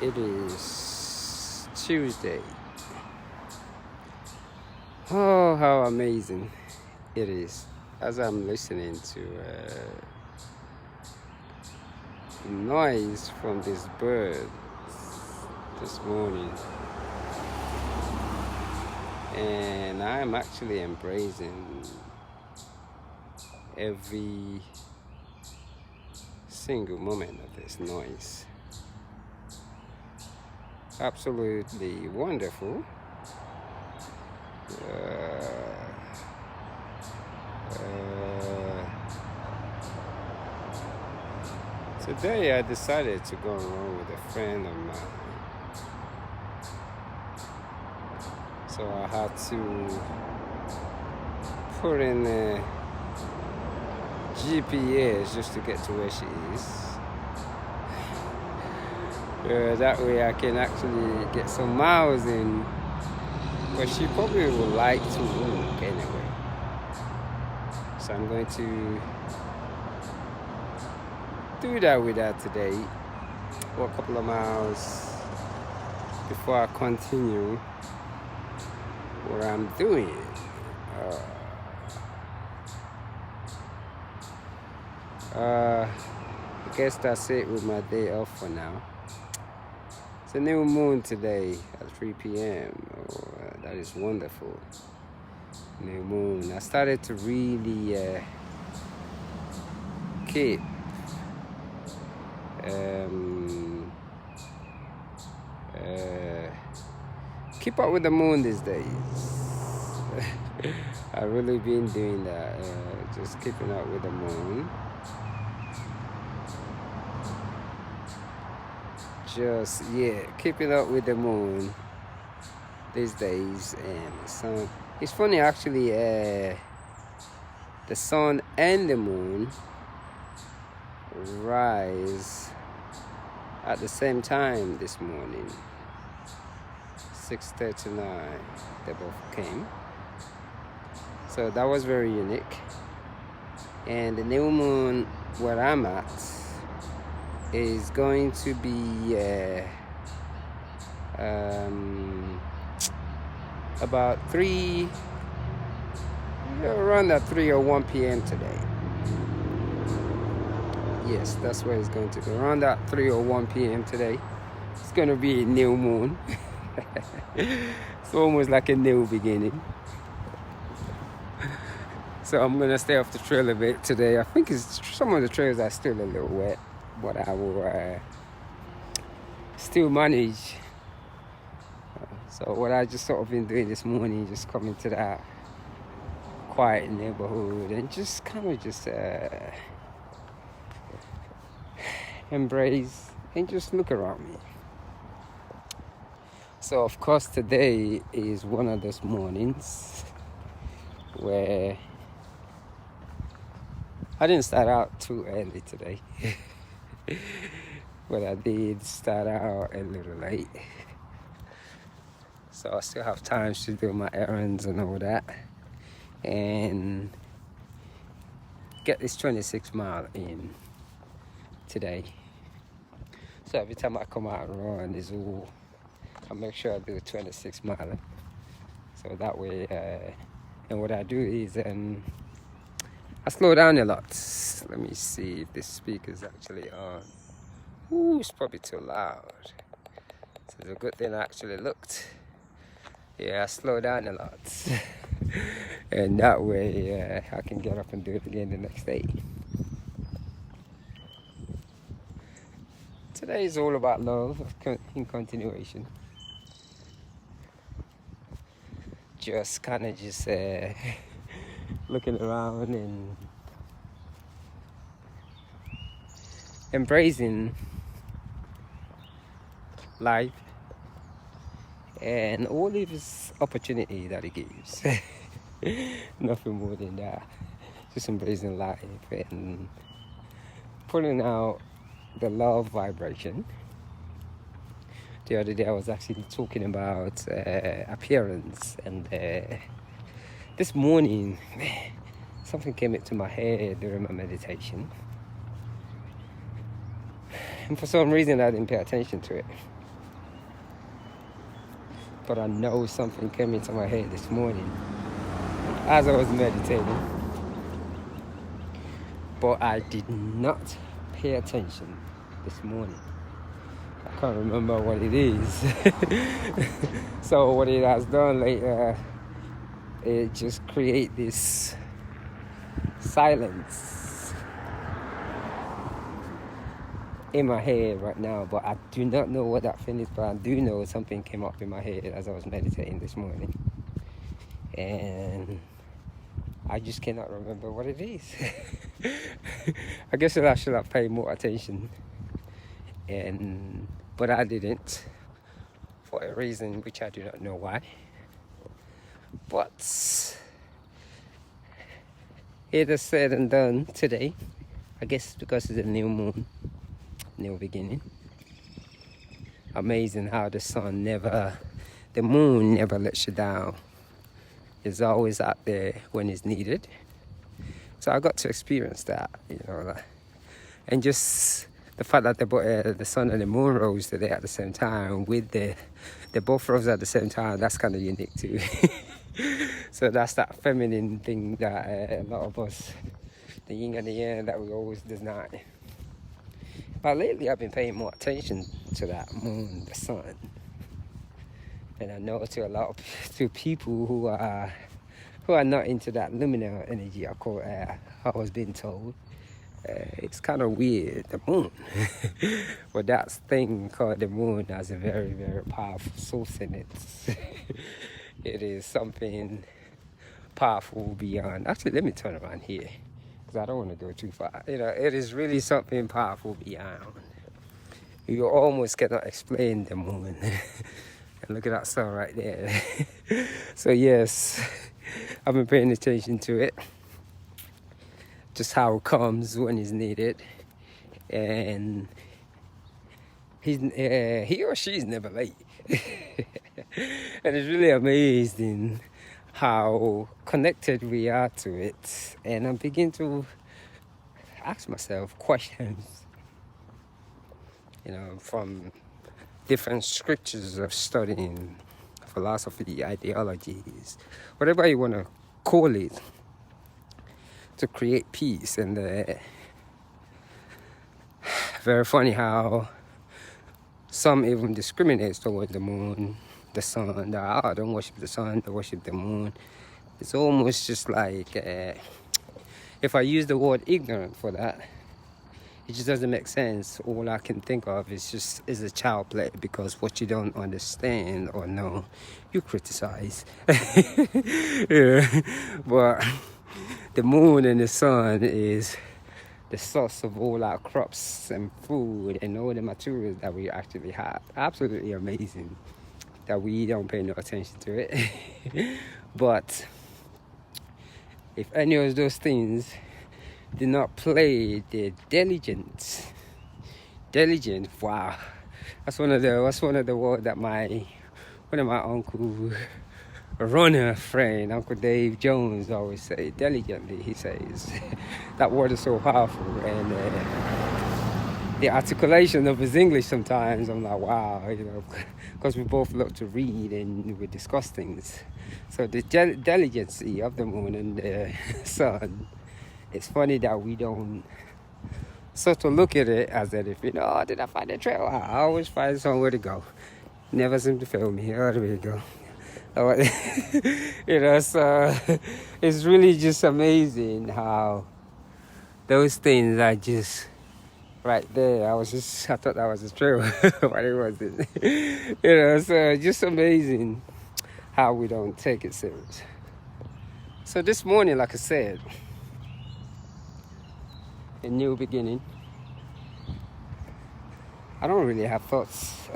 It is Tuesday. Oh, how amazing it is as I'm listening to noise from this bird this morning, and I'm actually embracing every single moment of this noise. Absolutely wonderful. Today I decided to go around with a friend of mine, so I had to put in a GPS just to get to where she is. That way I can actually get some miles in, but she probably would like to walk anyway. So I'm going to do that with her today, walk a couple of miles before I continue what I'm doing. I guess that's it with my day off for now. It's a new moon today at 3 p.m. That is wonderful. New moon. I started to really keep up with the moon these days. I've really been doing that, just keeping up with the moon. Keeping up with the moon these days. And the sun, it's funny actually, the sun and the moon rise at the same time this morning. 6:39 they both came, so that was very unique. And the new moon where I'm at is going to be about around at 3:01 p.m. today. Yes, that's where it's going to be, around at 3:01 p.m. today. It's going to be a new moon. It's almost like a new beginning. So I'm going to stay off the trail a bit today. I think some of the trails are still a little wet, but I will still manage. So what I just sort of been doing this morning, just coming to that quiet neighborhood and just kind of just embrace and just look around me. So of course today is one of those mornings where I didn't start out too early today. But I did start out a little late. So I still have time to do my errands and all that. And get this 26 mile in today. So every time I come out and run, I make sure I do a 26 mile. So that way, and what I do is I slow down a lot. Let me see if this speaker's actually on. Ooh, it's probably too loud. So it's a good thing I actually looked. Yeah, I slow down a lot. And that way I can get up and do it again the next day. Today is all about love in continuation. Just kind of just looking around and embracing life and all of its opportunity that it gives. Nothing more than that. Just embracing life and putting out the love vibration. The other day I was actually talking about appearance, and this morning something came into my head during my meditation, and for some reason I didn't pay attention to it. but I know something came into my head this morning as I was meditating. But I did not pay attention this morning. I can't remember what it is. So what it has done later, it just create this silence in my head right now. But I do not know what that thing is, but I do know something came up in my head as I was meditating this morning. And I just cannot remember what it is. I guess I should have paid more attention. But I didn't, for a reason which I do not know why. But it is said and done today. I guess because it's a new moon, new beginning. Amazing how the moon never lets you down. It's always out there when it's needed. So I got to experience that, and just the fact that the sun and the moon rose today at the same time, with they both rose at the same time, that's kind of unique too. So that's that feminine thing that a lot of us, the yin and the yang, that we always deny. But lately I've been paying more attention to that moon, the sun. And I know to people who are not into that luminal energy, I was being told, it's kind of weird, the moon. But that thing called the moon has a very, very powerful source in it. It is something powerful beyond. Actually, let me turn around here, because I don't want to go too far. It is really something powerful beyond. You almost cannot explain the moon. And look at that sun right there. So yes, I've been paying attention to it. Just how it comes when it's needed. And he or she's never late. And it's really amazing how connected we are to it. And I'm beginning to ask myself questions, from different scriptures of studying philosophy, ideologies, whatever you want to call it, to create peace. And very funny how some even discriminate towards the moon, the sun. Don't worship the sun, don't worship the moon. It's almost just like, if I use the word ignorant for that, it just doesn't make sense. All I can think of is a child play, because what you don't understand or know, you criticize. Yeah. But the moon and the sun is the source of all our crops and food and all the materials that we actually have. Absolutely amazing that we don't pay no attention to it. But if any of those things did not play the diligent, wow, that's one of the words that one of my uncle runner friend, Uncle Dave Jones, always say. Diligently, he says. That word is so powerful. And the articulation of his English sometimes, I'm like, wow, because we both love to read and we discuss things. So the diligency of the moon and the sun, it's funny that we don't sort of look at it as that if, did I find a trail? I always find somewhere to go. Never seem to fail me. Oh, there we go. So it's really just amazing how those things are just right there. I thought that was a trail, but it wasn't. So just amazing how we don't take it serious. So this morning, like I said, a new beginning. I don't really have a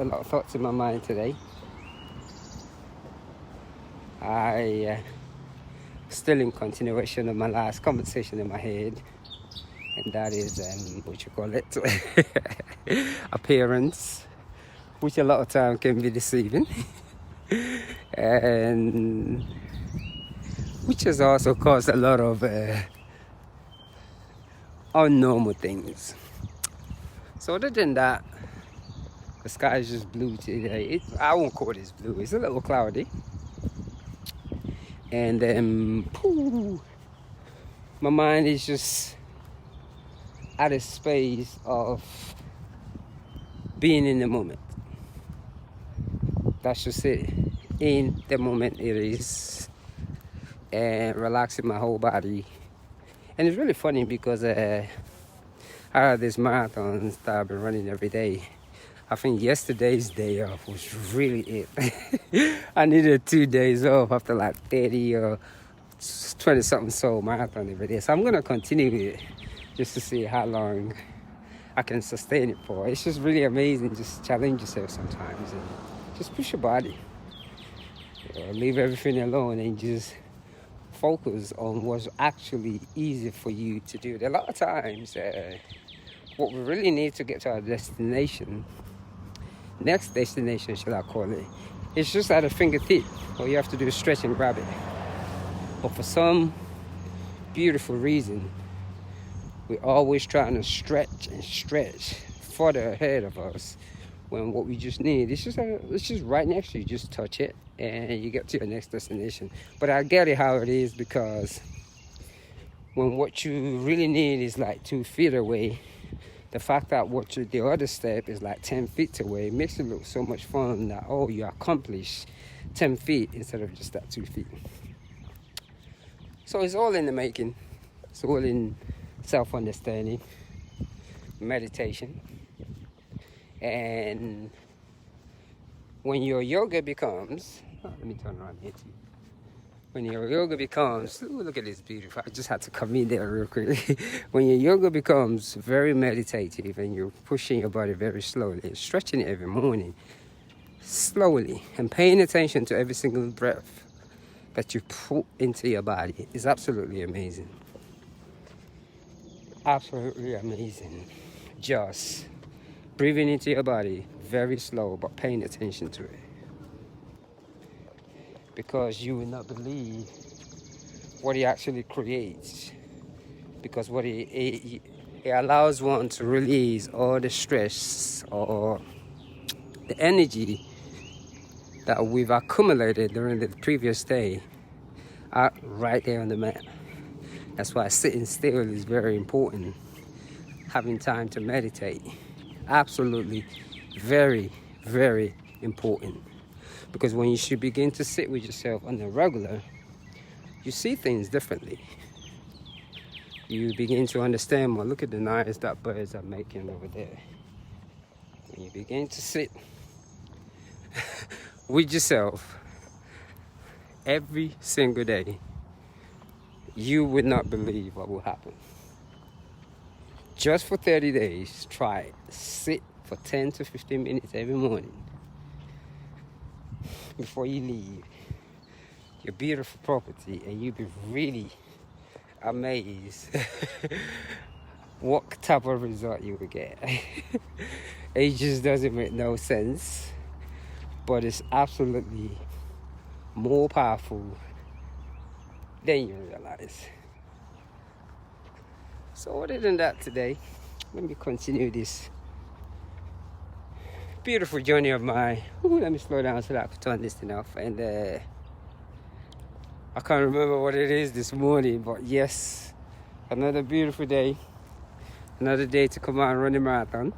lot of thoughts in my mind today. I still in continuation of my last conversation in my head, and that is appearance, which a lot of time can be deceiving, and which has also caused a lot of unnormal things. So other than that, The sky is just blue today. I won't call this blue. It's a little cloudy. And then, my mind is just at a space of being in the moment. That's just it. In the moment it is. And relaxing my whole body. And it's really funny because I have this marathon that I've been running every day. I think yesterday's day off was really it. I needed 2 days off after like 30 or 20 something soul marathon every day. So I'm going to continue it just to see how long I can sustain it for. It's just really amazing. Just challenge yourself sometimes and just push your body. Leave everything alone and just focus on what's actually easy for you to do. A lot of times, what we really need to get to our destination, next destination, shall I call it, it's just at a fingertip. All you have to do is stretch and grab it. But for some beautiful reason, we're always trying to stretch and stretch further ahead of us when what we just need, it's just right next to you. Just touch it and you get to your next destination. But I get it how it is, because when what you really need is like 2 feet away, the fact that the other step is like 10 feet away makes it look so much fun that, oh, you accomplished 10 feet instead of just that 2 feet. So it's all in the making. It's all in self-understanding, meditation. And when your yoga becomes, let me turn around here too. When your yoga becomes, look at this beautiful, I just had to come in there real quick. When your yoga becomes very meditative and you're pushing your body very slowly and stretching it every morning, slowly, and paying attention to every single breath that you put into your body is absolutely amazing. Absolutely amazing. Just breathing into your body very slow, but paying attention to it. Because you will not believe what it actually creates. Because what it allows one to release all the stress or the energy that we've accumulated during the previous day right there on the mat. That's why sitting still is very important. Having time to meditate, absolutely very, very important. Because when you should begin to sit with yourself on the regular, you see things differently. You begin to understand more. Look at the noise that birds are making over there. When you begin to sit with yourself every single day, you would not believe what will happen. Just for 30 days, try it. Sit for 10 to 15 minutes every morning before you leave your beautiful property, and you'll be really amazed what type of result you will get. It just doesn't make no sense, but it's absolutely more powerful than you realize. So other than that, today, let me continue this beautiful journey of mine. Let me slow down so that I can turn this thing off. And I can't remember what it is this morning, but yes, another beautiful day. Another day to come out and run a marathon.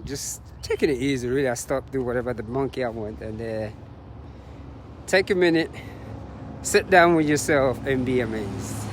Just taking it easy, really. I stopped, do whatever the monkey I want, and take a minute, sit down with yourself and be amazed.